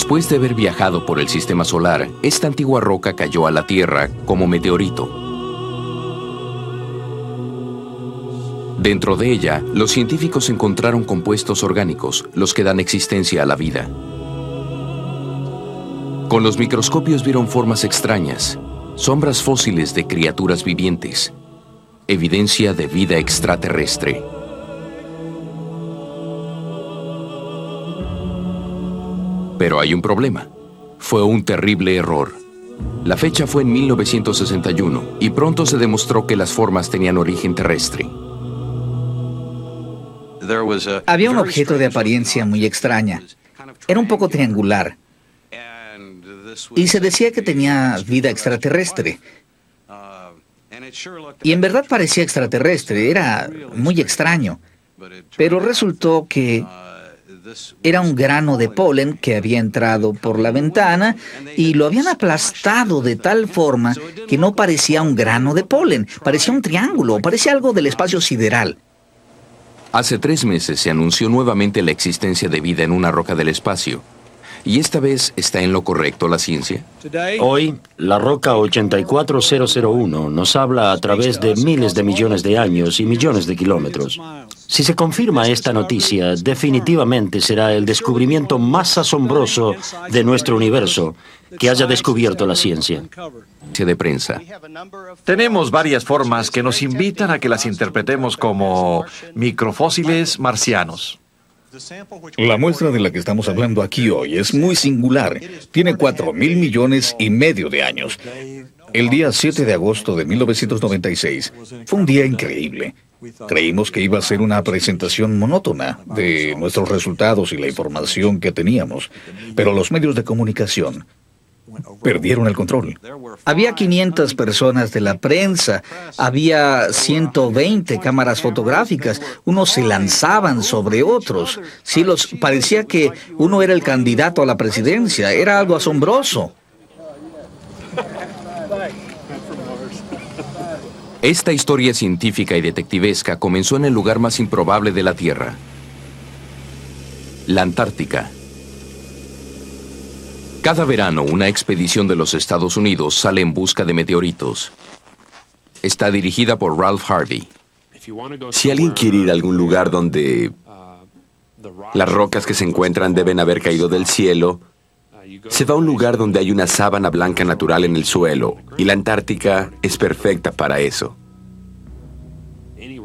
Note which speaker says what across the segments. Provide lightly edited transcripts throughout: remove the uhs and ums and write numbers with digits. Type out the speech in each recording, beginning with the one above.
Speaker 1: Después de haber viajado por el sistema solar, esta antigua roca cayó a la Tierra como meteorito. Dentro de ella, los científicos encontraron compuestos orgánicos, los que dan existencia a la vida. Con los microscopios vieron formas extrañas, sombras fósiles de criaturas vivientes, evidencia de vida extraterrestre. Pero hay un problema. Fue un terrible error. La fecha fue en 1961 y pronto se demostró que las formas tenían origen terrestre.
Speaker 2: Había un objeto de apariencia muy extraña. Era un poco triangular. Y se decía que tenía vida extraterrestre. Y en verdad parecía extraterrestre, era muy extraño. Pero resultó que era un grano de polen que había entrado por la ventana y lo habían aplastado de tal forma que no parecía un grano de polen, parecía un triángulo, parecía algo del espacio sideral.
Speaker 1: Hace 3 meses se anunció nuevamente la existencia de vida en una roca del espacio. ¿Y esta vez está en lo correcto la ciencia?
Speaker 3: Hoy, la roca 84001 nos habla a través de miles de millones de años y millones de kilómetros. Si se confirma esta noticia, definitivamente será el descubrimiento más asombroso de nuestro universo que haya descubierto la ciencia.
Speaker 1: De prensa.
Speaker 4: Tenemos varias formas que nos invitan a que las interpretemos como microfósiles marcianos.
Speaker 5: La muestra de la que estamos hablando aquí hoy es muy singular. Tiene 4.000 millones y medio de años. El día 7 de agosto de 1996 fue un día increíble. Creímos que iba a ser una presentación monótona de nuestros resultados y la información que teníamos, pero los medios de comunicación perdieron el control.
Speaker 2: Había 500 personas de la prensa, había 120 cámaras fotográficas, unos se lanzaban sobre otros. Sí, parecía que uno era el candidato a la presidencia, era algo asombroso.
Speaker 1: Esta historia científica y detectivesca comenzó en el lugar más improbable de la Tierra, la Antártica. Cada verano, una expedición de los Estados Unidos sale en busca de meteoritos. Está dirigida por Ralph Harvey.
Speaker 6: Si alguien quiere ir a algún lugar donde las rocas que se encuentran deben haber caído del cielo, se va a un lugar donde hay una sábana blanca natural en el suelo, y la Antártica es perfecta para eso.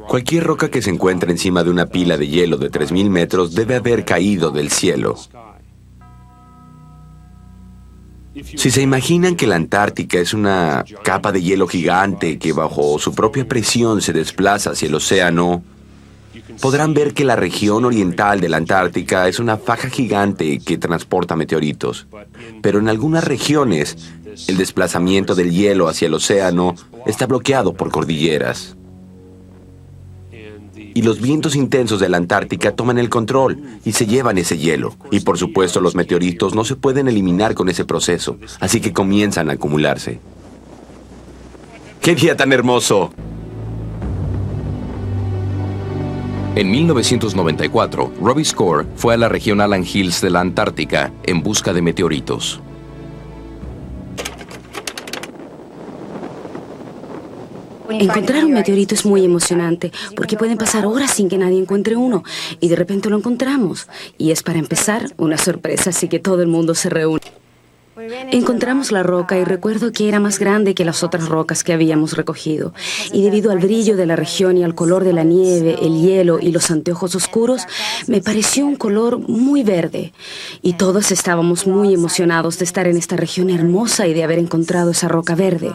Speaker 6: Cualquier roca que se encuentre encima de una pila de hielo de 3.000 metros debe haber caído del cielo. Si se imaginan que la Antártica es una capa de hielo gigante que bajo su propia presión se desplaza hacia el océano, podrán ver que la región oriental de la Antártica es una faja gigante que transporta meteoritos. Pero en algunas regiones, el desplazamiento del hielo hacia el océano está bloqueado por cordilleras. Y los vientos intensos de la Antártica toman el control y se llevan ese hielo. Y por supuesto los meteoritos no se pueden eliminar con ese proceso, así que comienzan a acumularse. ¡Qué día tan hermoso!
Speaker 1: En 1994, Robbie Score fue a la región Allan Hills de la Antártica en busca de meteoritos.
Speaker 7: Encontrar un meteorito es muy emocionante porque pueden pasar horas sin que nadie encuentre uno y de repente lo encontramos. Y es para empezar una sorpresa, así que todo el mundo se reúne. Encontramos la roca y recuerdo que era más grande que las otras rocas que habíamos recogido. Y debido al brillo de la región y al color de la nieve, el hielo y los anteojos oscuros, me pareció un color muy verde. Y todos estábamos muy emocionados de estar en esta región hermosa y de haber encontrado esa roca verde.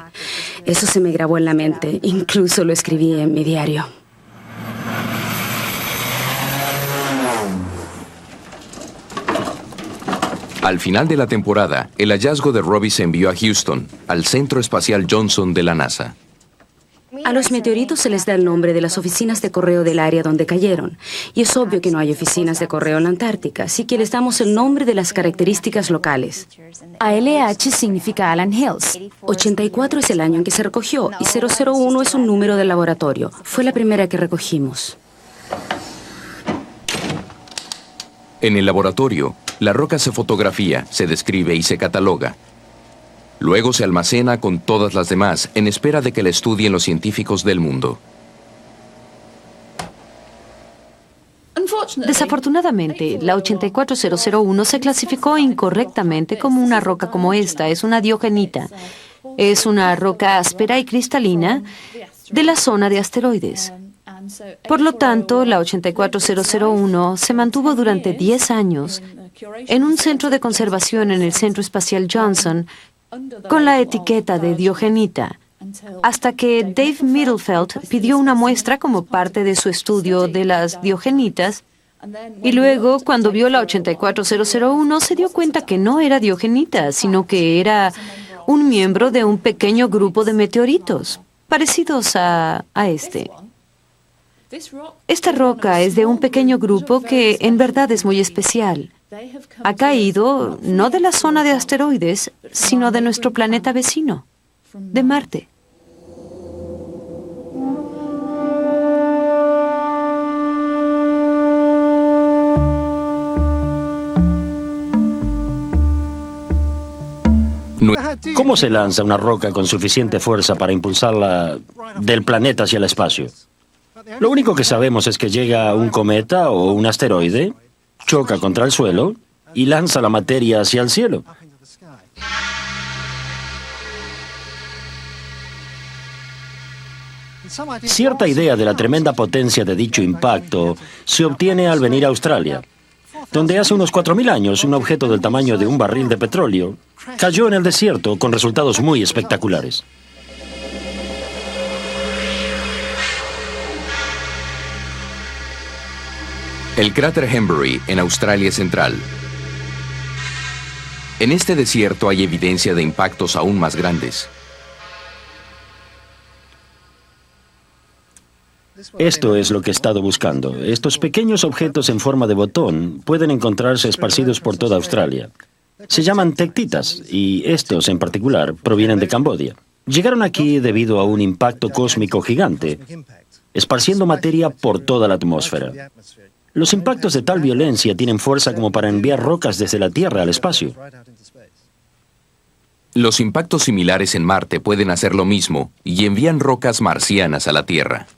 Speaker 7: Eso se me grabó en la mente, incluso lo escribí en mi diario.
Speaker 1: Al final de la temporada, el hallazgo de Robbie se envió a Houston, al Centro Espacial Johnson de la NASA.
Speaker 7: A los meteoritos se les da el nombre de las oficinas de correo del área donde cayeron. Y es obvio que no hay oficinas de correo en la Antártica, así que les damos el nombre de las características locales.
Speaker 8: ALH significa Allan Hills.
Speaker 7: 84 es el año en que se recogió y 001 es un número del laboratorio. Fue la primera que recogimos.
Speaker 1: En el laboratorio, La roca se fotografía, se describe y se cataloga. Luego se almacena con todas las demás en espera de que la estudien los científicos del mundo.
Speaker 9: Desafortunadamente, la 84001 se clasificó incorrectamente como una roca como esta. Es una diogenita. Es una roca áspera y cristalina de la zona de asteroides. Por lo tanto, la 84001 se mantuvo durante 10 años en un centro de conservación en el Centro Espacial Johnson con la etiqueta de diogenita, hasta que Dave Middlefeld pidió una muestra como parte de su estudio de las diogenitas, y luego, cuando vio la 84001, se dio cuenta que no era diogenita, sino que era un miembro de un pequeño grupo de meteoritos, parecidos a este. Esta roca es de un pequeño grupo que en verdad es muy especial. Ha caído no de la zona de asteroides, sino de nuestro planeta vecino, de Marte.
Speaker 3: ¿Cómo se lanza una roca con suficiente fuerza para impulsarla del planeta hacia el espacio? Lo único que sabemos es que llega un cometa o un asteroide, choca contra el suelo y lanza la materia hacia el cielo. Cierta idea de la tremenda potencia de dicho impacto se obtiene al venir a Australia, donde hace unos 4.000 años un objeto del tamaño de un barril de petróleo cayó en el desierto con resultados muy espectaculares.
Speaker 1: El cráter Hembury, en Australia Central. En este desierto hay evidencia de impactos aún más grandes.
Speaker 3: Esto es lo que he estado buscando. Estos pequeños objetos en forma de botón pueden encontrarse esparcidos por toda Australia. Se llaman tectitas y estos en particular provienen de Camboya. Llegaron aquí debido a un impacto cósmico gigante, esparciendo materia por toda la atmósfera. Los impactos de tal violencia tienen fuerza como para enviar rocas desde la Tierra al espacio.
Speaker 1: Los impactos similares en Marte pueden hacer lo mismo y envían rocas marcianas a la Tierra.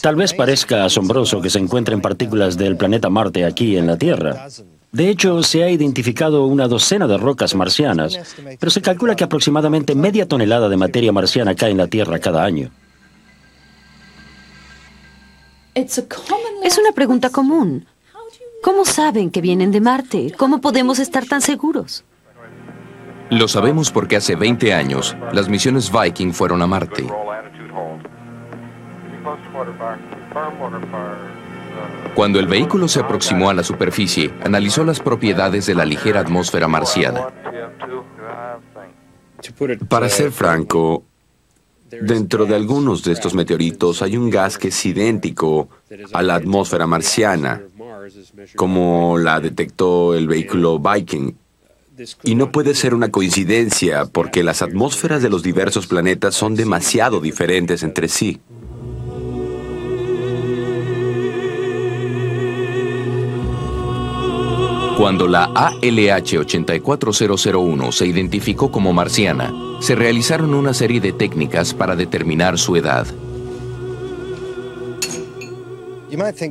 Speaker 3: Tal vez parezca asombroso que se encuentren partículas del planeta Marte aquí en la Tierra. De hecho, se ha identificado una docena de rocas marcianas, pero se calcula que aproximadamente media tonelada de materia marciana cae en la Tierra cada año.
Speaker 9: Es una pregunta común. ¿Cómo saben que vienen de Marte? ¿Cómo podemos estar tan seguros?
Speaker 1: Lo sabemos porque hace 20 años, las misiones Viking fueron a Marte. Cuando el vehículo se aproximó a la superficie, analizó las propiedades de la ligera atmósfera marciana.
Speaker 6: Para ser franco, dentro de algunos de estos meteoritos hay un gas que es idéntico a la atmósfera marciana, como la detectó el vehículo Viking. Y no puede ser una coincidencia porque las atmósferas de los diversos planetas son demasiado diferentes entre sí.
Speaker 1: Cuando la ALH 84001 se identificó como marciana, se realizaron una serie de técnicas para determinar su edad.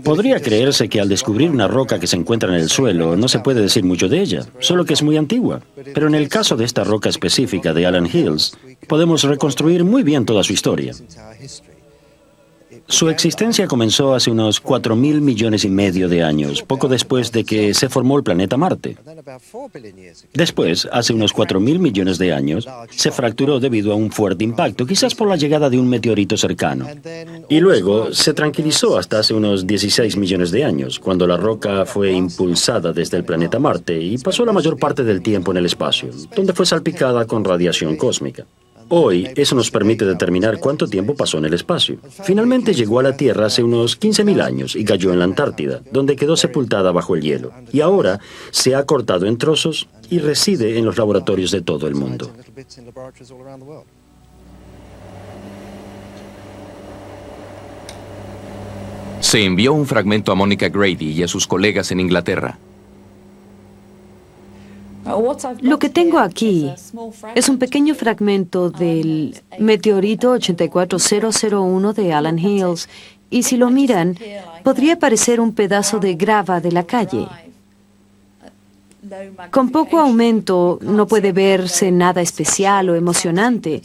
Speaker 3: Podría creerse que al descubrir una roca que se encuentra en el suelo no se puede decir mucho de ella, solo que es muy antigua. Pero en el caso de esta roca específica de Allan Hills, podemos reconstruir muy bien toda su historia. Su existencia comenzó hace unos 4.000 millones y medio de años, poco después de que se formó el planeta Marte. Después, hace unos 4.000 millones de años, se fracturó debido a un fuerte impacto, quizás por la llegada de un meteorito cercano. Y luego se tranquilizó hasta hace unos 16 millones de años, cuando la roca fue impulsada desde el planeta Marte y pasó la mayor parte del tiempo en el espacio, donde fue salpicada con radiación cósmica. Hoy, eso nos permite determinar cuánto tiempo pasó en el espacio. Finalmente llegó a la Tierra hace unos 15.000 años y cayó en la Antártida, donde quedó sepultada bajo el hielo. Y ahora se ha cortado en trozos y reside en los laboratorios de todo el mundo.
Speaker 1: Se envió un fragmento a Monica Grady y a sus colegas en Inglaterra.
Speaker 9: Lo que tengo aquí es un pequeño fragmento del meteorito 84001 de Allen Hills, y si lo miran, podría parecer un pedazo de grava de la calle. Con poco aumento no puede verse nada especial o emocionante,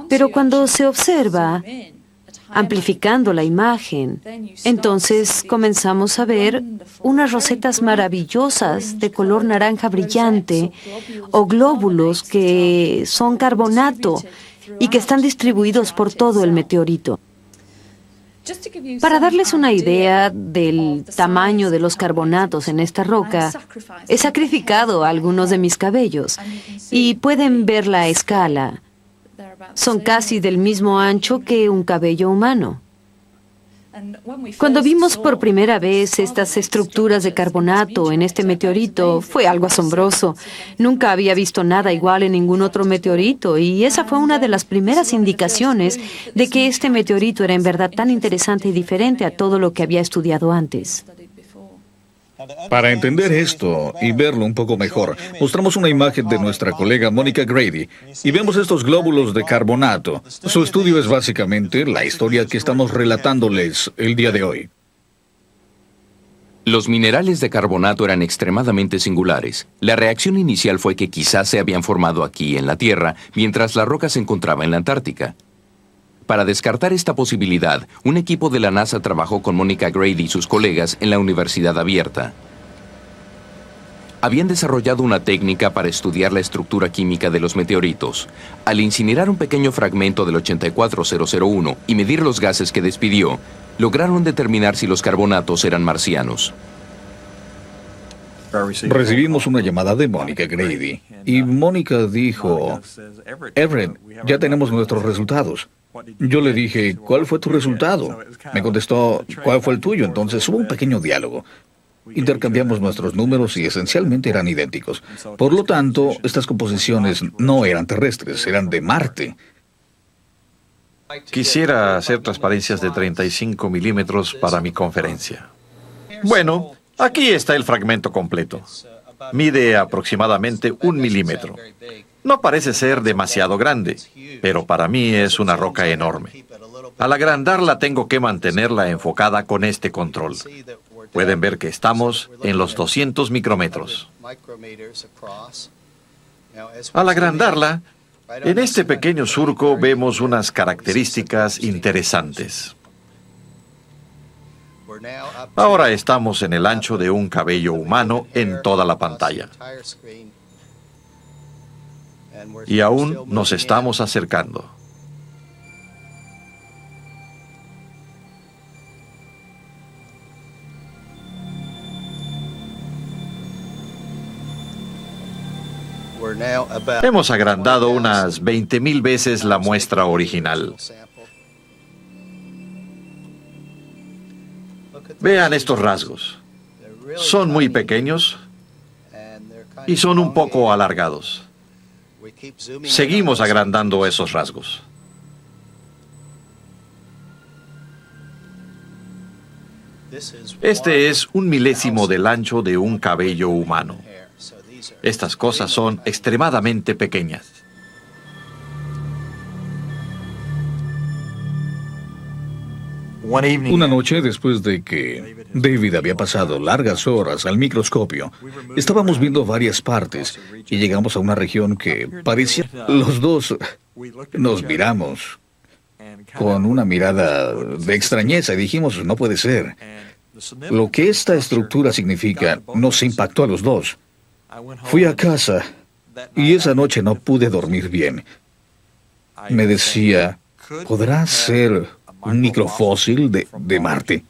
Speaker 9: pero cuando se observa, amplificando la imagen, entonces comenzamos a ver unas rosetas maravillosas de color naranja brillante o glóbulos que son carbonato y que están distribuidos por todo el meteorito. Para darles una idea del tamaño de los carbonatos en esta roca, he sacrificado algunos de mis cabellos y pueden ver la escala. Son casi del mismo ancho que un cabello humano. Cuando vimos por primera vez estas estructuras de carbonato en este meteorito, fue algo asombroso. Nunca había visto nada igual en ningún otro meteorito, y esa fue una de las primeras indicaciones de que este meteorito era en verdad tan interesante y diferente a todo lo que había estudiado antes.
Speaker 5: Para entender esto y verlo un poco mejor, mostramos una imagen de nuestra colega Monica Grady y vemos estos glóbulos de carbonato. Su estudio es básicamente la historia que estamos relatándoles el día de hoy.
Speaker 1: Los minerales de carbonato eran extremadamente singulares. La reacción inicial fue que quizás se habían formado aquí en la Tierra, mientras la roca se encontraba en la Antártica. Para descartar esta posibilidad, un equipo de la NASA trabajó con Monica Grady y sus colegas en la Universidad Abierta. Habían desarrollado una técnica para estudiar la estructura química de los meteoritos. Al incinerar un pequeño fragmento del 84001 y medir los gases que despidió, lograron determinar si los carbonatos eran marcianos.
Speaker 5: Recibimos una llamada de Monica Grady y Mónica dijo: Everett, ya tenemos nuestros resultados. Yo le dije: ¿cuál fue tu resultado? Me contestó: ¿cuál fue el tuyo? Entonces hubo un pequeño diálogo. Intercambiamos nuestros números y esencialmente eran idénticos. Por lo tanto, estas composiciones no eran terrestres, eran de Marte.
Speaker 4: Quisiera hacer transparencias de 35 milímetros para mi conferencia. Bueno, aquí está el fragmento completo. Mide aproximadamente 1 milímetro. No parece ser demasiado grande, pero para mí es una roca enorme. Al agrandarla tengo que mantenerla enfocada con este control. Pueden ver que estamos en los 200 micrómetros. Al agrandarla, en este pequeño surco vemos unas características interesantes. Ahora estamos en el ancho de un cabello humano en toda la pantalla. Y aún nos estamos acercando. Hemos agrandado unas 20,000 veces la muestra original. Vean estos rasgos. Son muy pequeños y son un poco alargados. Seguimos agrandando esos rasgos. Este es 1 milésimo del ancho de un cabello humano. Estas cosas son extremadamente pequeñas.
Speaker 5: Una noche, después de que David había pasado largas horas al microscopio, estábamos viendo varias partes y llegamos a una región que parecía... Los dos nos miramos con una mirada de extrañeza y dijimos: no puede ser. Lo que esta estructura significa nos impactó a los dos. Fui a casa y esa noche no pude dormir bien. Me decía: ¿podrá ser un microfósil de Marte?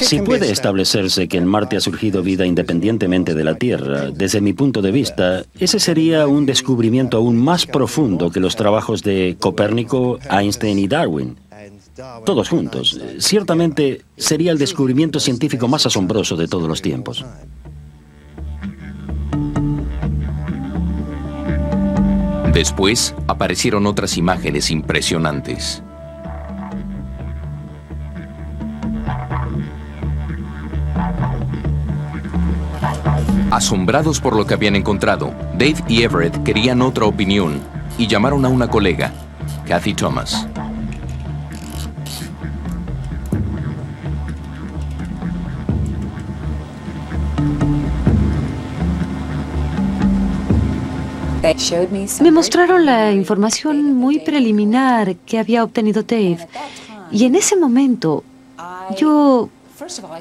Speaker 3: Si puede establecerse que en Marte ha surgido vida independientemente de la Tierra, desde mi punto de vista, ese sería un descubrimiento aún más profundo que los trabajos de Copérnico, Einstein y Darwin. Todos juntos. Ciertamente sería el descubrimiento científico más asombroso de todos los tiempos.
Speaker 1: Después, aparecieron otras imágenes impresionantes. Asombrados por lo que habían encontrado, Dave y Everett querían otra opinión y llamaron a una colega, Kathy Thomas.
Speaker 9: Me mostraron la información muy preliminar que había obtenido Dave. Y en ese momento, yo,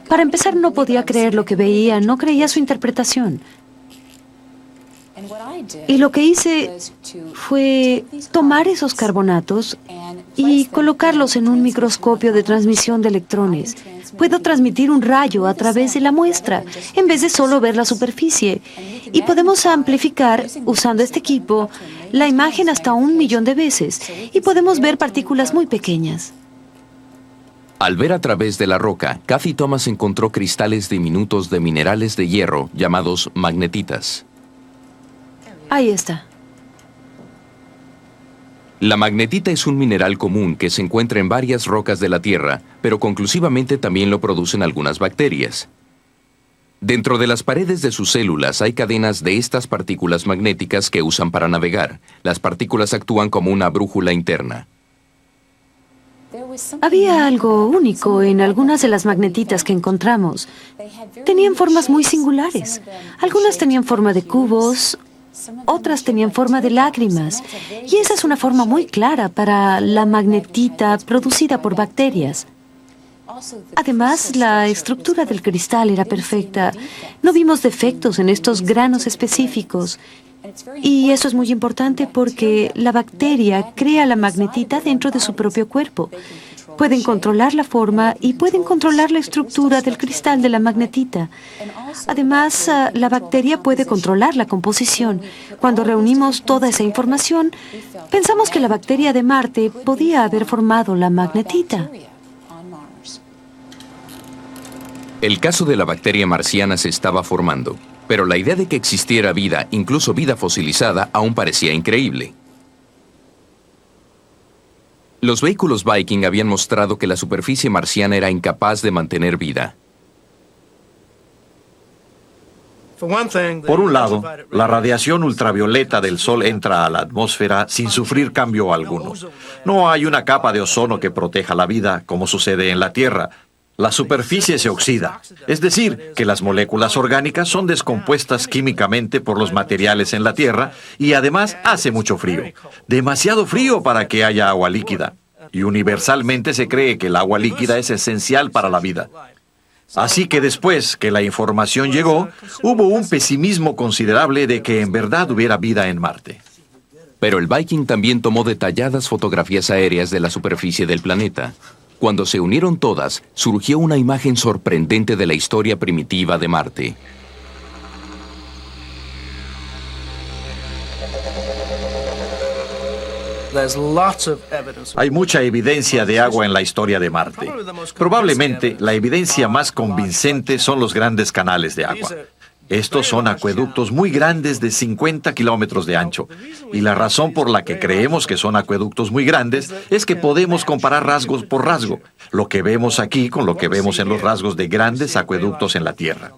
Speaker 9: para empezar, no podía creer lo que veía, no creía su interpretación. Y lo que hice fue tomar esos carbonatos y colocarlos en un microscopio de transmisión de electrones. Puedo transmitir un rayo a través de la muestra, en vez de solo ver la superficie. Y podemos amplificar, usando este equipo, la imagen hasta 1 millón de veces. Y podemos ver partículas muy pequeñas.
Speaker 1: Al ver a través de la roca, Kathy Thomas encontró cristales diminutos de minerales de hierro llamados magnetitas.
Speaker 9: Ahí está.
Speaker 1: La magnetita es un mineral común que se encuentra en varias rocas de la Tierra, pero conclusivamente también lo producen algunas bacterias. Dentro de las paredes de sus células hay cadenas de estas partículas magnéticas que usan para navegar. Las partículas actúan como una brújula interna.
Speaker 9: Había algo único en algunas de las magnetitas que encontramos. Tenían formas muy singulares. Algunas tenían forma de cubos, otras tenían forma de lágrimas. Y esa es una forma muy clara para la magnetita producida por bacterias. Además, la estructura del cristal era perfecta. No vimos defectos en estos granos específicos. Y eso es muy importante porque la bacteria crea la magnetita dentro de su propio cuerpo. Pueden controlar la forma y pueden controlar la estructura del cristal de la magnetita. Además, la bacteria puede controlar la composición. Cuando reunimos toda esa información, pensamos que la bacteria de Marte podía haber formado la magnetita.
Speaker 1: El caso de la bacteria marciana se estaba formando, pero la idea de que existiera vida, incluso vida fosilizada, aún parecía increíble. Los vehículos Viking habían mostrado que la superficie marciana era incapaz de mantener vida.
Speaker 4: Por un lado, la radiación ultravioleta del Sol entra a la atmósfera sin sufrir cambio alguno. No hay una capa de ozono que proteja la vida, como sucede en la Tierra. La superficie se oxida, es decir, que las moléculas orgánicas son descompuestas químicamente por los materiales en la Tierra y además hace mucho frío. Demasiado frío para que haya agua líquida. Y universalmente se cree que el agua líquida es esencial para la vida. Así que después que la información llegó, hubo un pesimismo considerable de que en verdad hubiera vida en Marte.
Speaker 1: Pero el Viking también tomó detalladas fotografías aéreas de la superficie del planeta. Cuando se unieron todas, surgió una imagen sorprendente de la historia primitiva de Marte.
Speaker 4: Hay mucha evidencia de agua en la historia de Marte. Probablemente la evidencia más convincente son los grandes canales de agua. Estos son acueductos muy grandes de 50 kilómetros de ancho. Y la razón por la que creemos que son acueductos muy grandes es que podemos comparar rasgos por rasgo, lo que vemos aquí con lo que vemos en los rasgos de grandes acueductos en la Tierra.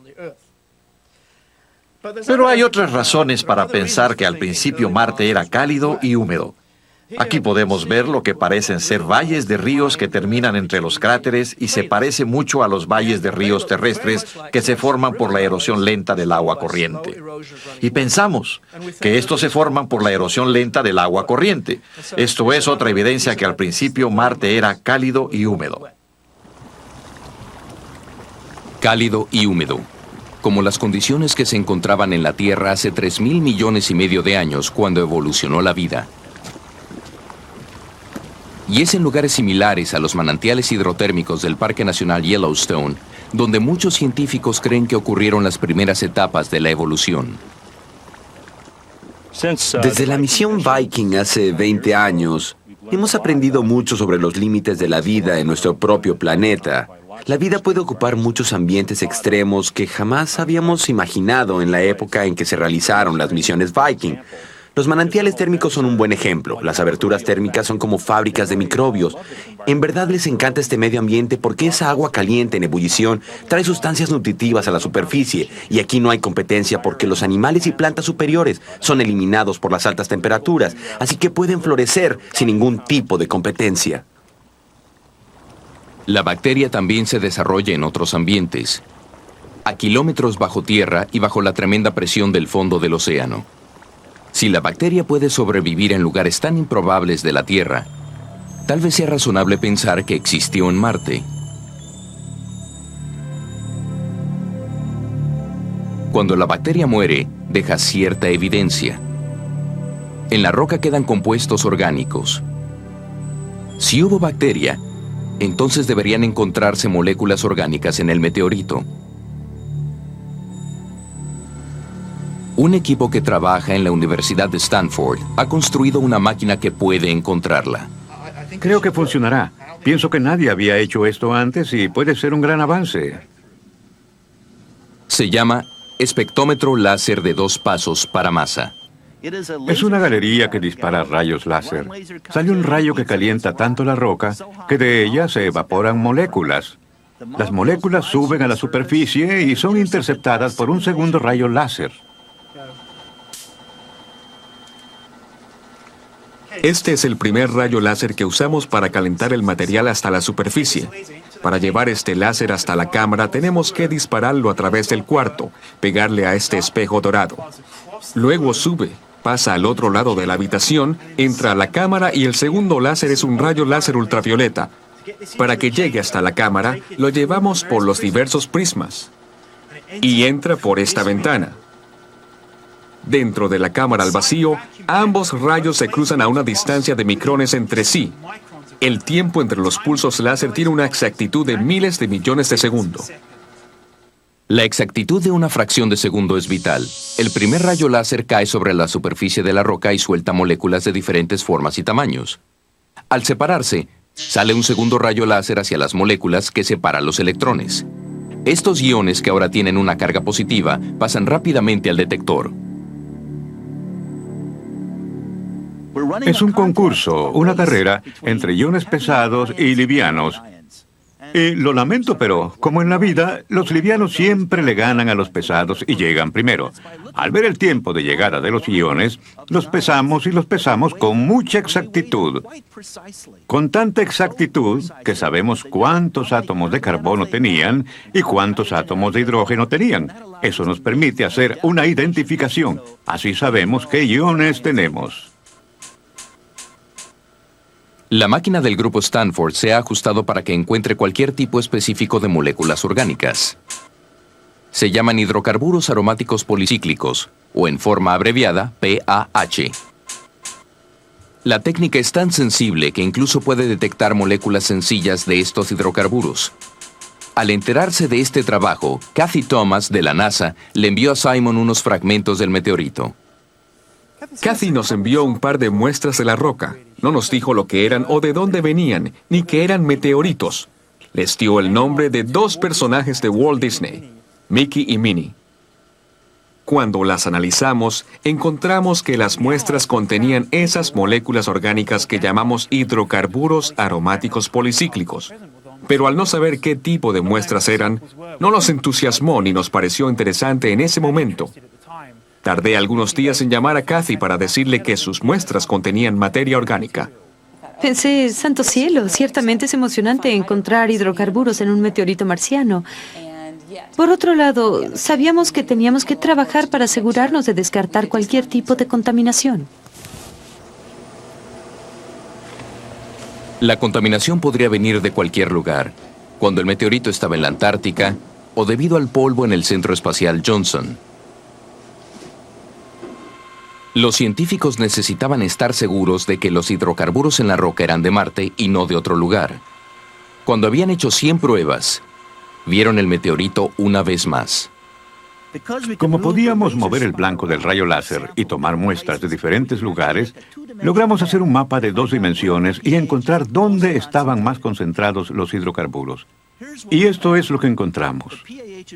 Speaker 4: Pero hay otras razones para pensar que al principio Marte era cálido y húmedo. Aquí podemos ver lo que parecen ser valles de ríos que terminan entre los cráteres y se parece mucho a los valles de ríos terrestres que se forman por la erosión lenta del agua corriente. Y pensamos que estos se forman por la erosión lenta del agua corriente. Esto es otra evidencia que al principio Marte era cálido y húmedo.
Speaker 1: Cálido y húmedo, como las condiciones que se encontraban en la Tierra hace 3.000 millones y medio de años cuando evolucionó la vida. Y es en lugares similares a los manantiales hidrotérmicos del Parque Nacional Yellowstone, donde muchos científicos creen que ocurrieron las primeras etapas de la evolución.
Speaker 6: Desde la misión Viking hace 20 años, hemos aprendido mucho sobre los límites de la vida en nuestro propio planeta. La vida puede ocupar muchos ambientes extremos que jamás habíamos imaginado en la época en que se realizaron las misiones Viking. Los manantiales térmicos son un buen ejemplo. Las aberturas térmicas son como fábricas de microbios. En verdad les encanta este medio ambiente porque esa agua caliente en ebullición trae sustancias nutritivas a la superficie. Y aquí no hay competencia porque los animales y plantas superiores son eliminados por las altas temperaturas. Así que pueden florecer sin ningún tipo de competencia.
Speaker 1: La bacteria también se desarrolla en otros ambientes, a kilómetros bajo tierra y bajo la tremenda presión del fondo del océano. Si la bacteria puede sobrevivir en lugares tan improbables de la Tierra, tal vez sea razonable pensar que existió en Marte. Cuando la bacteria muere, deja cierta evidencia. En la roca quedan compuestos orgánicos. Si hubo bacteria, entonces deberían encontrarse moléculas orgánicas en el meteorito. Un equipo que trabaja en la Universidad de Stanford ha construido una máquina que puede encontrarla.
Speaker 10: Creo que funcionará. Pienso que nadie había hecho esto antes y puede ser un gran avance.
Speaker 1: Se llama espectrómetro láser de 2 pasos para masa.
Speaker 10: Es una galería que dispara rayos láser. Sale un rayo que calienta tanto la roca que de ella se evaporan moléculas. Las moléculas suben a la superficie y son interceptadas por un segundo rayo láser.
Speaker 11: Este es el primer rayo láser que usamos para calentar el material hasta la superficie. Para llevar este láser hasta la cámara tenemos que dispararlo a través del cuarto, pegarle a este espejo dorado. Luego sube, pasa al otro lado de la habitación, entra a la cámara y el segundo láser es un rayo láser ultravioleta. Para que llegue hasta la cámara, lo llevamos por los diversos prismas. Y entra por esta ventana. Dentro de la cámara al vacío, ambos rayos se cruzan a una distancia de micrones entre sí. El tiempo entre los pulsos láser tiene una exactitud de miles de millones de segundos.
Speaker 1: La exactitud de una fracción de segundo es vital. El primer rayo láser cae sobre la superficie de la roca y suelta moléculas de diferentes formas y tamaños. Al separarse, sale un segundo rayo láser hacia las moléculas que separan los electrones. Estos iones, que ahora tienen una carga positiva, pasan rápidamente al detector.
Speaker 10: Es un concurso, una carrera entre iones pesados y livianos. Y lo lamento, pero como en la vida, los livianos siempre le ganan a los pesados y llegan primero. Al ver el tiempo de llegada de los iones, los pesamos y los pesamos con mucha exactitud. Con tanta exactitud que sabemos cuántos átomos de carbono tenían y cuántos átomos de hidrógeno tenían. Eso nos permite hacer una identificación. Así sabemos qué iones tenemos.
Speaker 1: La máquina del grupo Stanford se ha ajustado para que encuentre cualquier tipo específico de moléculas orgánicas. Se llaman hidrocarburos aromáticos policíclicos, o en forma abreviada, PAH. La técnica es tan sensible que incluso puede detectar moléculas sencillas de estos hidrocarburos. Al enterarse de este trabajo, Kathy Thomas, de la NASA, le envió a Simon unos fragmentos del meteorito.
Speaker 11: Kathy nos envió un par de muestras de la roca. No nos dijo lo que eran o de dónde venían, ni que eran meteoritos. Les dio el nombre de 2 personajes de Walt Disney, Mickey y Minnie. Cuando las analizamos, encontramos que las muestras contenían esas moléculas orgánicas que llamamos hidrocarburos aromáticos policíclicos. Pero al no saber qué tipo de muestras eran, no nos entusiasmó ni nos pareció interesante en ese momento. Tardé algunos días en llamar a Kathy para decirle que sus muestras contenían materia orgánica.
Speaker 9: Pensé, santo cielo, ciertamente es emocionante encontrar hidrocarburos en un meteorito marciano. Por otro lado, sabíamos que teníamos que trabajar para asegurarnos de descartar cualquier tipo de contaminación.
Speaker 1: La contaminación podría venir de cualquier lugar, cuando el meteorito estaba en la Antártica o debido al polvo en el Centro Espacial Johnson. Los científicos necesitaban estar seguros de que los hidrocarburos en la roca eran de Marte y no de otro lugar. Cuando habían hecho 100 pruebas, vieron el meteorito una vez más.
Speaker 10: Como podíamos mover el blanco del rayo láser y tomar muestras de diferentes lugares, logramos hacer un mapa de 2 dimensiones y encontrar dónde estaban más concentrados los hidrocarburos. Y esto es lo que encontramos.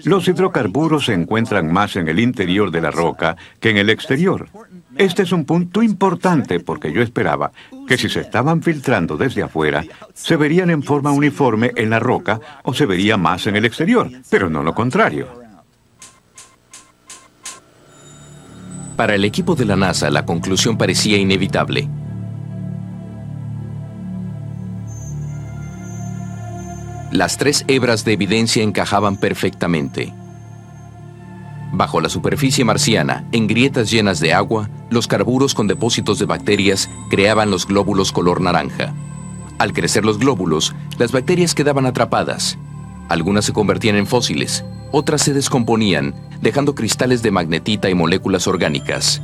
Speaker 10: Los hidrocarburos se encuentran más en el interior de la roca que en el exterior. Este es un punto importante porque yo esperaba que si se estaban filtrando desde afuera, se verían en forma uniforme en la roca o se vería más en el exterior, pero no lo contrario.
Speaker 1: Para el equipo de la NASA, la conclusión parecía inevitable. Las 3 hebras de evidencia encajaban perfectamente. Bajo la superficie marciana, en grietas llenas de agua, los carburos con depósitos de bacterias creaban los glóbulos color naranja. Al crecer los glóbulos, las bacterias quedaban atrapadas. Algunas se convertían en fósiles, otras se descomponían, dejando cristales de magnetita y moléculas orgánicas.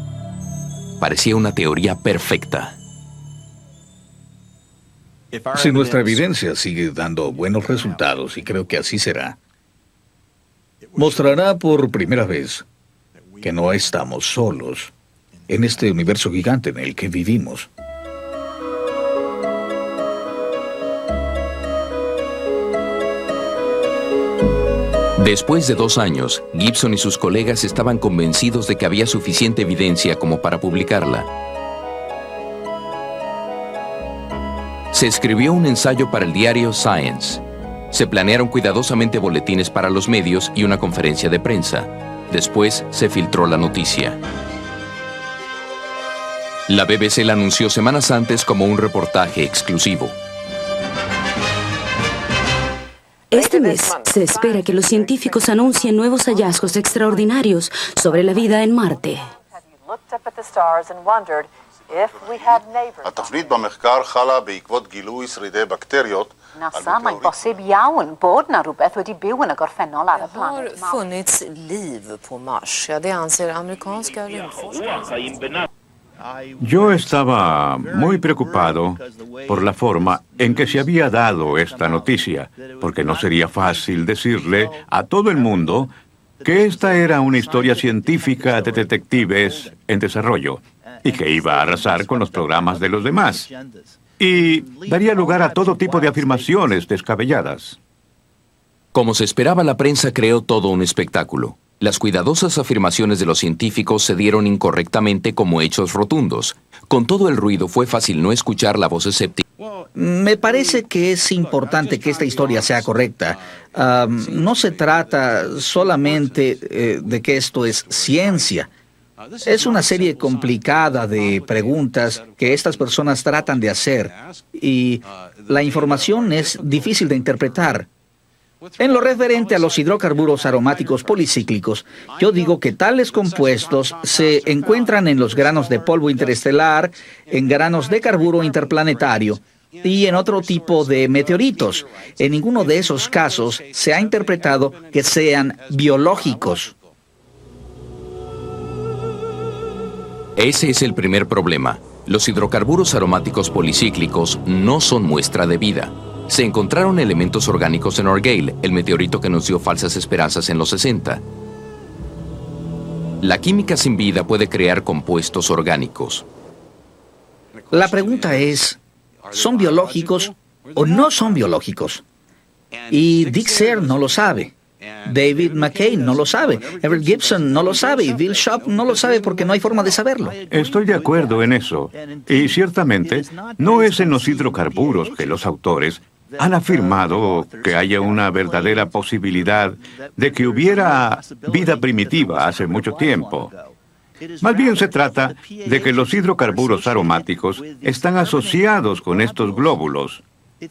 Speaker 1: Parecía una teoría perfecta.
Speaker 5: Si nuestra evidencia sigue dando buenos resultados, y creo que así será, mostrará por primera vez que no estamos solos en este universo gigante en el que vivimos.
Speaker 1: Después de 2 años, Gibson y sus colegas estaban convencidos de que había suficiente evidencia como para publicarla. Se escribió un ensayo para el diario Science. Se planearon cuidadosamente boletines para los medios y una conferencia de prensa. Después se filtró la noticia. La BBC la anunció semanas antes como un reportaje exclusivo.
Speaker 7: Este mes se espera que los científicos anuncien nuevos hallazgos extraordinarios sobre la vida en Marte.
Speaker 12: התפנית במחקר חלה בעקבות גילוי שרידי בקטריות.
Speaker 13: NASA, mae'n bosib iawn bod na rhywbeth wedi byw yn y gorffennol ar y planet
Speaker 14: Mars. Har funnits liv på Mars? Ja, det anser amerikanska rymdforskare.
Speaker 10: Yo estaba muy preocupado por la forma en que se había dado esta noticia, porque no sería fácil decirle a todo el mundo que esta era una historia científica de detectives en desarrollo y que iba a arrasar con los programas de los demás. Y daría lugar a todo tipo de afirmaciones descabelladas.
Speaker 1: Como se esperaba, la prensa creó todo un espectáculo. Las cuidadosas afirmaciones de los científicos se dieron incorrectamente como hechos rotundos. Con todo el ruido fue fácil no escuchar la voz escéptica.
Speaker 2: Me parece que es importante que esta historia sea correcta. No se trata solamente de que esto es ciencia. Es una serie complicada de preguntas que estas personas tratan de hacer y la información es difícil de interpretar. En lo referente a los hidrocarburos aromáticos policíclicos, yo digo que tales compuestos se encuentran en los granos de polvo interestelar, en granos de carburo interplanetario y en otro tipo de meteoritos. En ninguno de esos casos se ha interpretado que sean biológicos.
Speaker 1: Ese es el primer problema. Los hidrocarburos aromáticos policíclicos no son muestra de vida. Se encontraron elementos orgánicos en Orgale, el meteorito que nos dio falsas esperanzas en los 60. La química sin vida puede crear compuestos orgánicos.
Speaker 2: La pregunta es, ¿son biológicos o no son biológicos? Y Dick Sear no lo sabe. David McCain no lo sabe, Everett Gibson no lo sabe y Bill Shop no lo sabe porque no hay forma de saberlo.
Speaker 10: Estoy de acuerdo en eso. Y ciertamente no es en los hidrocarburos que los autores han afirmado que haya una verdadera posibilidad de que hubiera vida primitiva hace mucho tiempo. Más bien se trata de que los hidrocarburos aromáticos están asociados con estos glóbulos.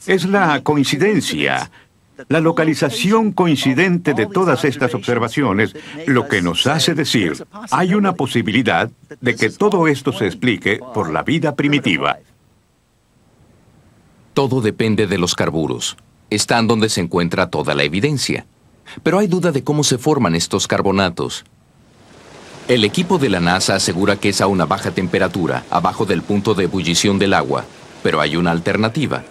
Speaker 10: Es la coincidencia, la localización coincidente de todas estas observaciones, lo que nos hace decir, hay una posibilidad de que todo esto se explique por la vida primitiva.
Speaker 1: Todo depende de los carburos. Están donde se encuentra toda la evidencia. Pero hay duda de cómo se forman estos carbonatos. El equipo de la NASA asegura que es a una baja temperatura, abajo del punto de ebullición del agua. Pero hay una alternativa.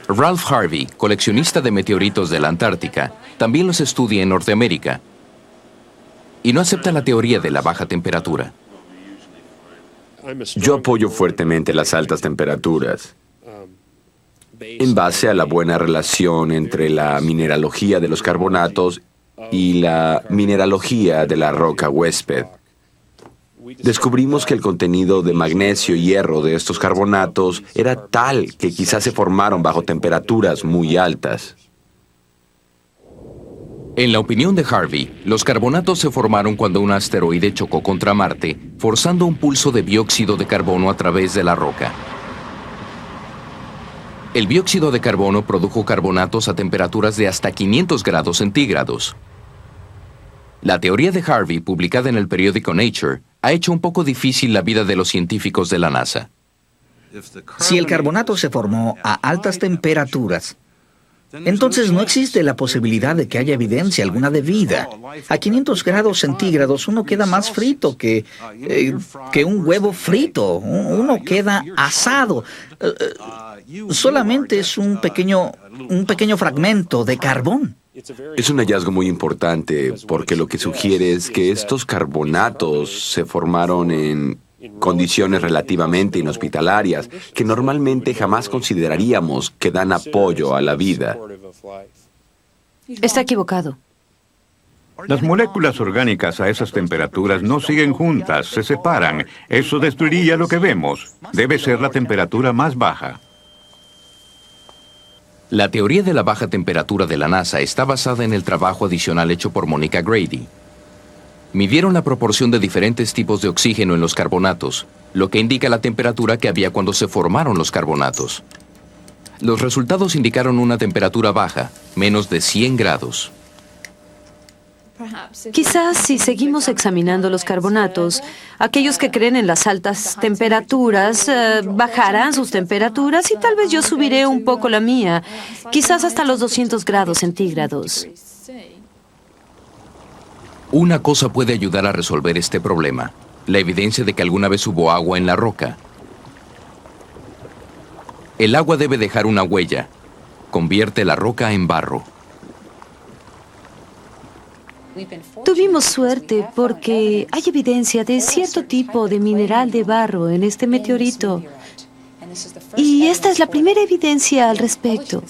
Speaker 1: Ralph Harvey, coleccionista de meteoritos de la Antártica, también los estudia en Norteamérica y no acepta la teoría de la baja temperatura.
Speaker 6: Yo apoyo fuertemente las altas temperaturas. en base a la buena relación entre la mineralogía de los carbonatos y la mineralogía de la roca huésped. Descubrimos que el contenido de magnesio y hierro de estos carbonatos era tal que quizás se formaron bajo temperaturas muy altas.
Speaker 1: En la opinión de Harvey, los carbonatos se formaron cuando un asteroide chocó contra Marte, forzando un pulso de dióxido de carbono a través de la roca. El dióxido de carbono produjo carbonatos a temperaturas de hasta 500 grados centígrados. La teoría de Harvey, publicada en el periódico Nature, ha hecho un poco difícil la vida de los científicos de la NASA.
Speaker 2: Si el carbonato se formó a altas temperaturas, entonces no existe la posibilidad de que haya evidencia alguna de vida. A 500 grados centígrados uno queda más frito que un huevo frito. Uno queda asado. Solamente es un pequeño fragmento de carbón.
Speaker 6: Es un hallazgo muy importante porque lo que sugiere es que estos carbonatos se formaron en condiciones relativamente inhospitalarias que normalmente jamás consideraríamos que dan apoyo a la vida.
Speaker 9: Está equivocado.
Speaker 10: Las moléculas orgánicas a esas temperaturas no siguen juntas, se separan. Eso destruiría lo que vemos. Debe ser la temperatura más baja.
Speaker 1: La teoría de la baja temperatura de la NASA está basada en el trabajo adicional hecho por Monica Grady. Midieron la proporción de diferentes tipos de oxígeno en los carbonatos, lo que indica la temperatura que había cuando se formaron los carbonatos. Los resultados indicaron una temperatura baja, menos de 100 grados.
Speaker 9: Quizás si seguimos examinando los carbonatos, aquellos que creen en las altas temperaturas bajarán sus temperaturas y tal vez yo subiré un poco la mía, quizás hasta los 200 grados centígrados.
Speaker 1: Una cosa puede ayudar a resolver este problema: la evidencia de que alguna vez hubo agua en la roca. El agua debe dejar una huella. Convierte la roca en barro.
Speaker 9: Tuvimos suerte porque hay evidencia de cierto tipo de mineral de barro en este meteorito. Y esta es la primera evidencia al respecto.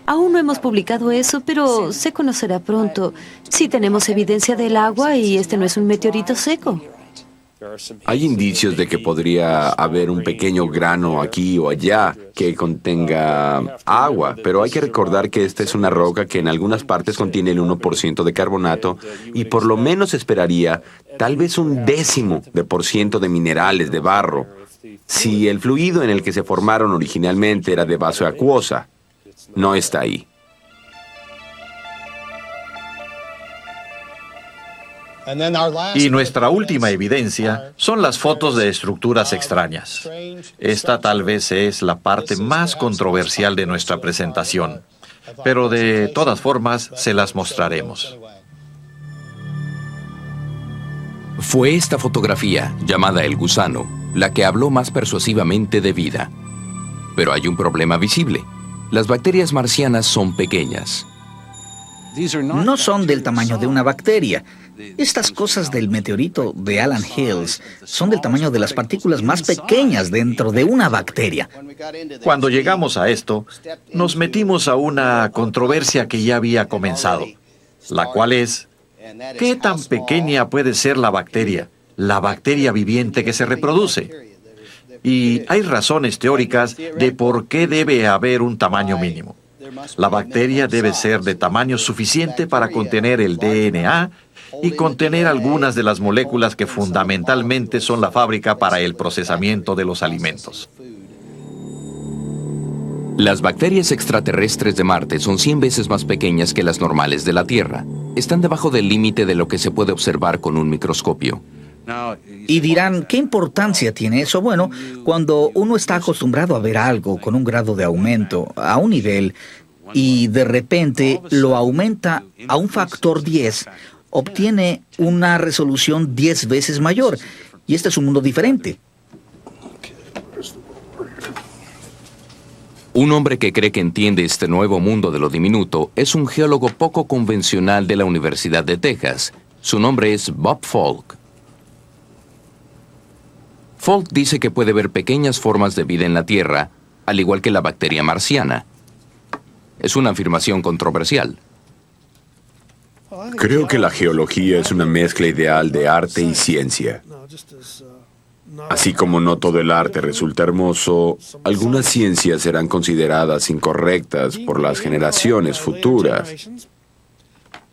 Speaker 9: Aún no hemos publicado eso, pero se conocerá pronto. Sí tenemos evidencia del agua y este no es un meteorito seco.
Speaker 6: Hay indicios de que podría haber un pequeño grano aquí o allá que contenga agua, pero hay que recordar que esta es una roca que en algunas partes contiene el 1% de carbonato y por lo menos esperaría tal vez un 0,1% de minerales de barro, si el fluido en el que se formaron originalmente era de base acuosa. No está ahí.
Speaker 4: Y nuestra última evidencia son las fotos de estructuras extrañas. Esta tal vez es la parte más controversial de nuestra presentación, pero de todas formas se las mostraremos.
Speaker 1: Fue esta fotografía, llamada El Gusano, la que habló más persuasivamente de vida. Pero hay un problema visible. Las bacterias marcianas son pequeñas.
Speaker 2: No son del tamaño de una bacteria. Estas cosas del meteorito de Allen Hills son del tamaño de las partículas más pequeñas dentro de una bacteria.
Speaker 4: Cuando llegamos a esto, nos metimos a una controversia que ya había comenzado, la cual es: ¿qué tan pequeña puede ser la bacteria viviente que se reproduce? Y hay razones teóricas de por qué debe haber un tamaño mínimo. La bacteria debe ser de tamaño suficiente para contener el DNA y contener algunas de las moléculas que fundamentalmente son la fábrica para el procesamiento de los alimentos.
Speaker 1: Las bacterias extraterrestres de Marte son 100 veces más pequeñas que las normales de la Tierra. Están debajo del límite de lo que se puede observar con un microscopio.
Speaker 2: Y dirán, ¿qué importancia tiene eso? Bueno, cuando uno está acostumbrado a ver algo con un grado de aumento a un nivel y de repente lo aumenta a un factor 10, obtiene una resolución 10 veces mayor. Y este es un mundo diferente.
Speaker 1: Un hombre que cree que entiende este nuevo mundo de lo diminuto es un geólogo poco convencional de la Universidad de Texas. Su nombre es Bob Falk. Falk dice que puede ver pequeñas formas de vida en la Tierra, al igual que la bacteria marciana. Es una afirmación controversial.
Speaker 6: Creo que la geología es una mezcla ideal de arte y ciencia. Así como no todo el arte resulta hermoso, algunas ciencias serán consideradas incorrectas por las generaciones futuras.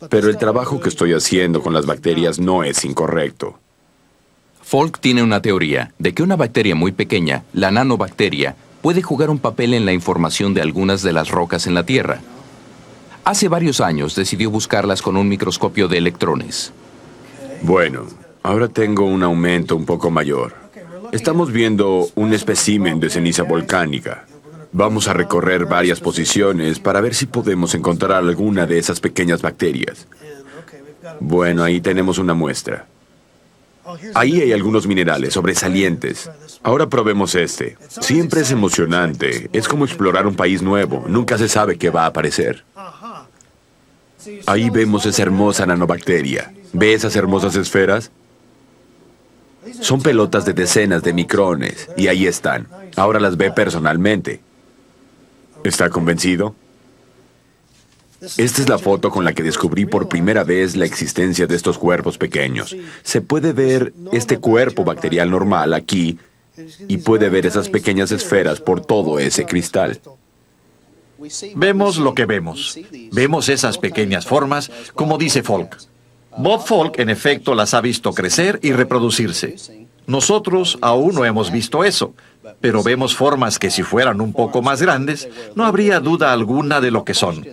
Speaker 6: Pero el trabajo que estoy haciendo con las bacterias no es incorrecto.
Speaker 1: Falk tiene una teoría de que una bacteria muy pequeña, la nanobacteria, puede jugar un papel en la información de algunas de las rocas en la Tierra. Hace varios años decidió buscarlas con un microscopio de electrones.
Speaker 6: Bueno, ahora tengo un aumento un poco mayor. Estamos viendo un espécimen de ceniza volcánica. Vamos a recorrer varias posiciones para ver si podemos encontrar alguna de esas pequeñas bacterias. Bueno, ahí tenemos una muestra. Ahí hay algunos minerales sobresalientes. Ahora probemos este. Siempre es emocionante. Es como explorar un país nuevo. Nunca se sabe qué va a aparecer. Ahí vemos esa hermosa nanobacteria. ¿Ve esas hermosas esferas? Son pelotas de decenas de micrones, y ahí están. Ahora las ve personalmente. ¿Está convencido? Esta es la foto con la que descubrí por primera vez la existencia de estos cuerpos pequeños. Se puede ver este cuerpo bacterial normal aquí, y puede ver esas pequeñas esferas por todo ese cristal.
Speaker 4: Vemos lo que vemos. Vemos esas pequeñas formas, como dice Falk. Bob Falk, en efecto, las ha visto crecer y reproducirse. Nosotros aún no hemos visto eso, pero vemos formas que si fueran un poco más grandes, no habría duda alguna de lo que son.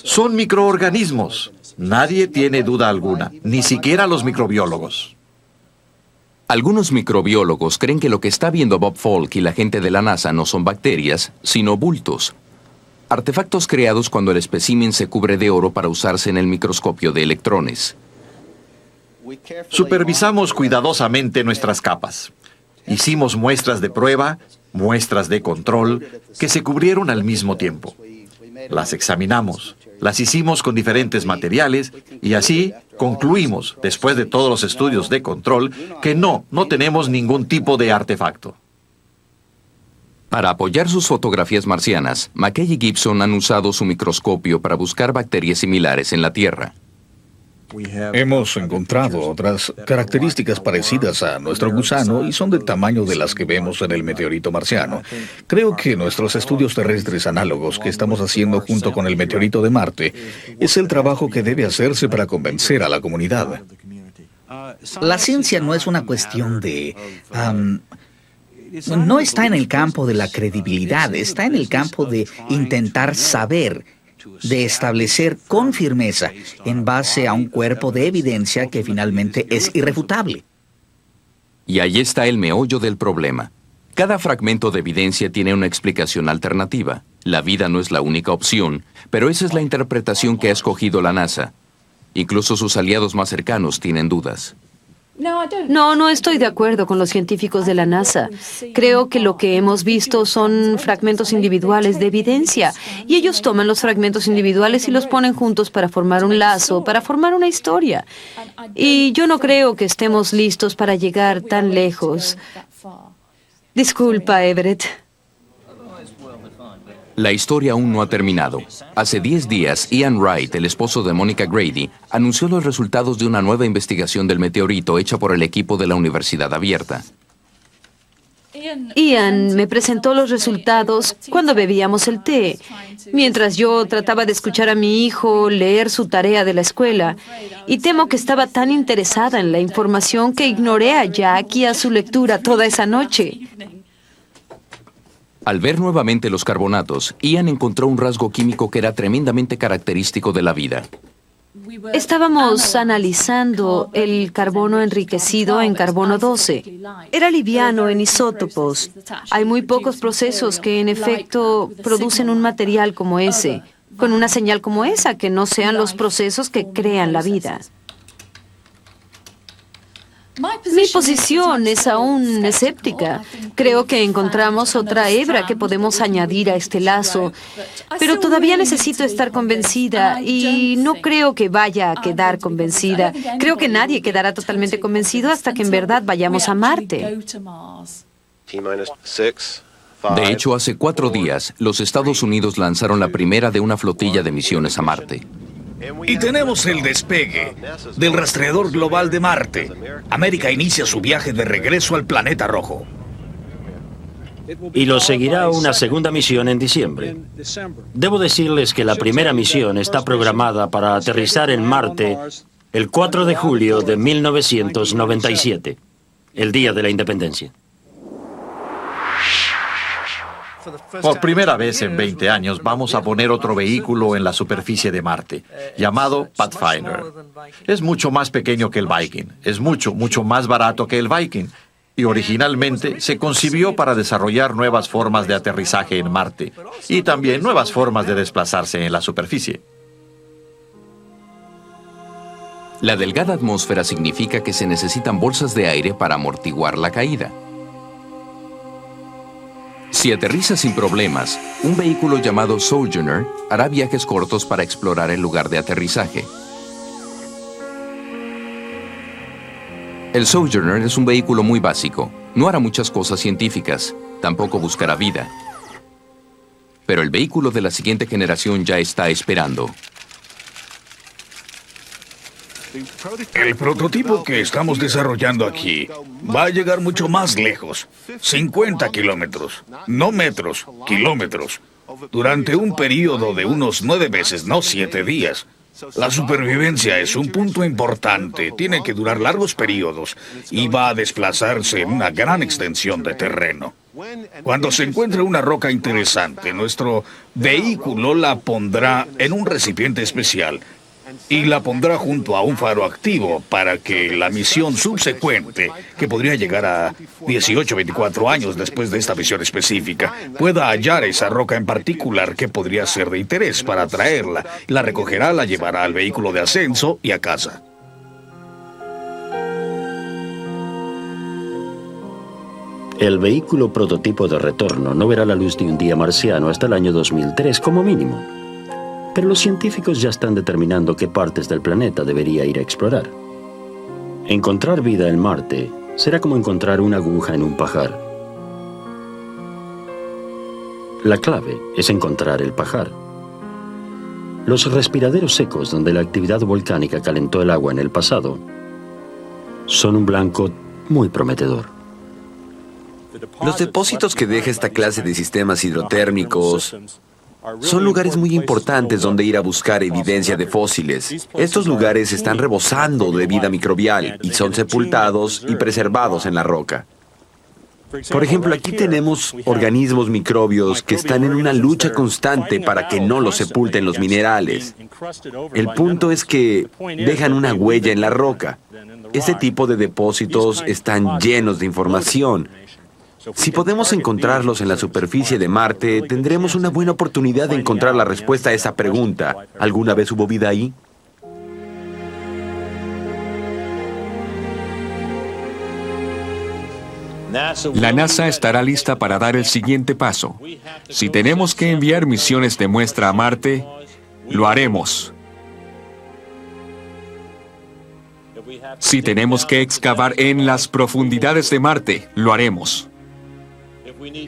Speaker 4: Son microorganismos. Nadie tiene duda alguna, ni siquiera los microbiólogos.
Speaker 1: Algunos microbiólogos creen que lo que está viendo Bob Falk y la gente de la NASA no son bacterias, sino bultos. Artefactos creados cuando el espécimen se cubre de oro para usarse en el microscopio de electrones.
Speaker 4: Supervisamos cuidadosamente nuestras capas. Hicimos muestras de prueba, muestras de control, que se cubrieron al mismo tiempo. Las examinamos, las hicimos con diferentes materiales y así concluimos, después de todos los estudios de control, que no tenemos ningún tipo de artefacto.
Speaker 1: Para apoyar sus fotografías marcianas, McKay y Gibson han usado su microscopio para buscar bacterias similares en la Tierra.
Speaker 5: Hemos encontrado otras características parecidas a nuestro gusano y son del tamaño de las que vemos en el meteorito marciano. Creo que nuestros estudios terrestres análogos que estamos haciendo junto con el meteorito de Marte es el trabajo que debe hacerse para convencer a la comunidad.
Speaker 2: La ciencia no es una cuestión de... no está en el campo de la credibilidad, está en el campo de intentar saber, de establecer con firmeza en base a un cuerpo de evidencia que finalmente es irrefutable.
Speaker 1: Y ahí está el meollo del problema. Cada fragmento de evidencia tiene una explicación alternativa. La vida no es la única opción, pero esa es la interpretación que ha escogido la NASA. Incluso sus aliados más cercanos tienen dudas.
Speaker 9: No estoy de acuerdo con los científicos de la NASA. Creo que lo que hemos visto son fragmentos individuales de evidencia, y ellos toman los fragmentos individuales y los ponen juntos para formar un lazo, para formar una historia. Y yo no creo que estemos listos para llegar tan lejos. Disculpa, Everett.
Speaker 1: La historia aún no ha terminado. Hace 10 días, Ian Wright, el esposo de Monica Grady, anunció los resultados de una nueva investigación del meteorito hecha por el equipo de la Universidad Abierta.
Speaker 9: Ian me presentó los resultados cuando bebíamos el té, mientras yo trataba de escuchar a mi hijo leer su tarea de la escuela, y temo que estaba tan interesada en la información que ignoré a Jack y a su lectura toda esa noche.
Speaker 1: Al ver nuevamente los carbonatos, Ian encontró un rasgo químico que era tremendamente característico de la vida.
Speaker 9: Estábamos analizando el carbono enriquecido en carbono 12. Era liviano en isótopos. Hay muy pocos procesos que en efecto producen un material como ese, con una señal como esa, que no sean los procesos que crean la vida. Mi posición es aún escéptica. Creo que encontramos otra hebra que podemos añadir a este lazo, pero todavía necesito estar convencida y no creo que vaya a quedar convencida. Creo que nadie quedará totalmente convencido hasta que en verdad vayamos a Marte.
Speaker 12: T-6, 5,
Speaker 1: De hecho, hace 4 días, los Estados Unidos lanzaron la primera de una flotilla de misiones a Marte.
Speaker 5: Y tenemos el despegue del rastreador global de Marte. América inicia su viaje de regreso al planeta rojo.
Speaker 3: Y lo seguirá una segunda misión en diciembre. Debo decirles que la primera misión está programada para aterrizar en Marte el 4 de julio de 1997, el día de la independencia.
Speaker 4: Por primera vez en 20 años vamos a poner otro vehículo en la superficie de Marte, llamado Pathfinder. Es mucho más pequeño que el Viking, es mucho más barato que el Viking, y originalmente se concibió para desarrollar nuevas formas de aterrizaje en Marte y también nuevas formas de desplazarse en la superficie.
Speaker 1: La delgada atmósfera significa que se necesitan bolsas de aire para amortiguar la caída. Si aterriza sin problemas, un vehículo llamado Sojourner hará viajes cortos para explorar el lugar de aterrizaje. El Sojourner es un vehículo muy básico. No hará muchas cosas científicas, tampoco buscará vida. Pero el vehículo de la siguiente generación ya está esperando.
Speaker 5: El prototipo que estamos desarrollando aquí va a llegar mucho más lejos. 50 kilómetros, no metros, kilómetros. Durante un periodo de unos 9 meses, no 7 días. La supervivencia es un punto importante. Tiene que durar largos periodos y va a desplazarse en una gran extensión de terreno. Cuando se encuentre una roca interesante, nuestro vehículo la pondrá en un recipiente especial y la pondrá junto a un faro activo para que la misión subsecuente, que podría llegar a 18 o 24 años después de esta misión específica, pueda hallar esa roca en particular que podría ser de interés para traerla. La recogerá, la llevará al vehículo de ascenso y a casa.
Speaker 3: El vehículo prototipo de retorno no verá la luz de un día marciano hasta el año 2003 como mínimo. Pero los científicos ya están determinando qué partes del planeta debería ir a explorar. Encontrar vida en Marte será como encontrar una aguja en un pajar. La clave es encontrar el pajar. Los respiraderos secos donde la actividad volcánica calentó el agua en el pasado son un blanco muy prometedor.
Speaker 6: Los depósitos que deja esta clase de sistemas hidrotérmicos son lugares muy importantes donde ir a buscar evidencia de fósiles. Estos lugares están rebosando de vida microbial y son sepultados y preservados en la roca. Por ejemplo, aquí tenemos organismos microbios que están en una lucha constante para que no los sepulten los minerales. El punto es que dejan una huella en la roca. Este tipo de depósitos están llenos de información. Si podemos encontrarlos en la superficie de Marte, tendremos una buena oportunidad de encontrar la respuesta a esa pregunta. ¿Alguna vez hubo vida ahí?
Speaker 11: La NASA estará lista para dar el siguiente paso. Si tenemos que enviar misiones de muestra a Marte, lo haremos. Si tenemos que excavar en las profundidades de Marte, lo haremos.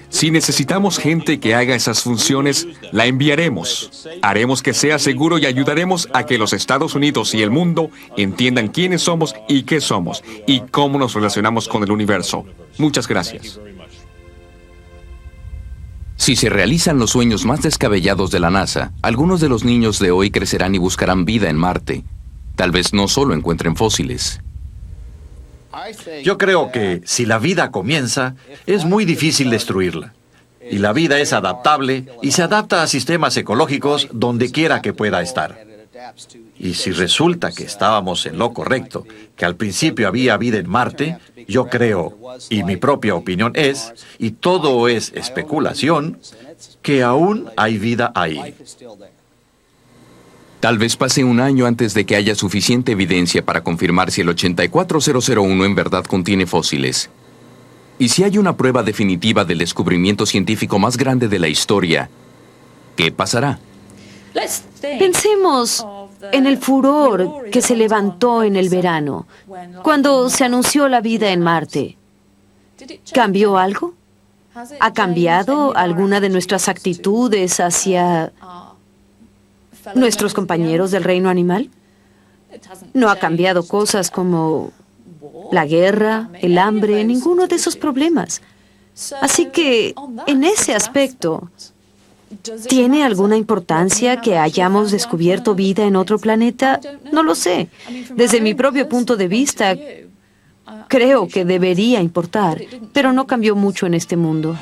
Speaker 11: Si necesitamos gente que haga esas funciones, la enviaremos. Haremos que sea seguro y ayudaremos a que los Estados Unidos y el mundo entiendan quiénes somos y qué somos, y cómo nos relacionamos con el universo. Muchas gracias.
Speaker 1: Si se realizan los sueños más descabellados de la NASA, algunos de los niños de hoy crecerán y buscarán vida en Marte. Tal vez no solo encuentren fósiles.
Speaker 4: Yo creo que si la vida comienza, es muy difícil destruirla. Y la vida es adaptable y se adapta a sistemas ecológicos donde quiera que pueda estar. Y si resulta que estábamos en lo correcto, que al principio había vida en Marte, yo creo, y mi propia opinión es, y todo es especulación, que aún hay vida ahí.
Speaker 1: Tal vez pase un año antes de que haya suficiente evidencia para confirmar si el 84001 en verdad contiene fósiles. Y si hay una prueba definitiva del descubrimiento científico más grande de la historia, ¿qué pasará?
Speaker 9: Pensemos en el furor que se levantó en el verano, cuando se anunció la vida en Marte. ¿Cambió algo? ¿Ha cambiado alguna de nuestras actitudes hacia nuestros compañeros del reino animal? No ha cambiado cosas como la guerra, el hambre, ninguno de esos problemas. Así que, en ese aspecto, ¿tiene alguna importancia que hayamos descubierto vida en otro planeta? No lo sé. Desde mi propio punto de vista, creo que debería importar, pero no cambió mucho en este mundo.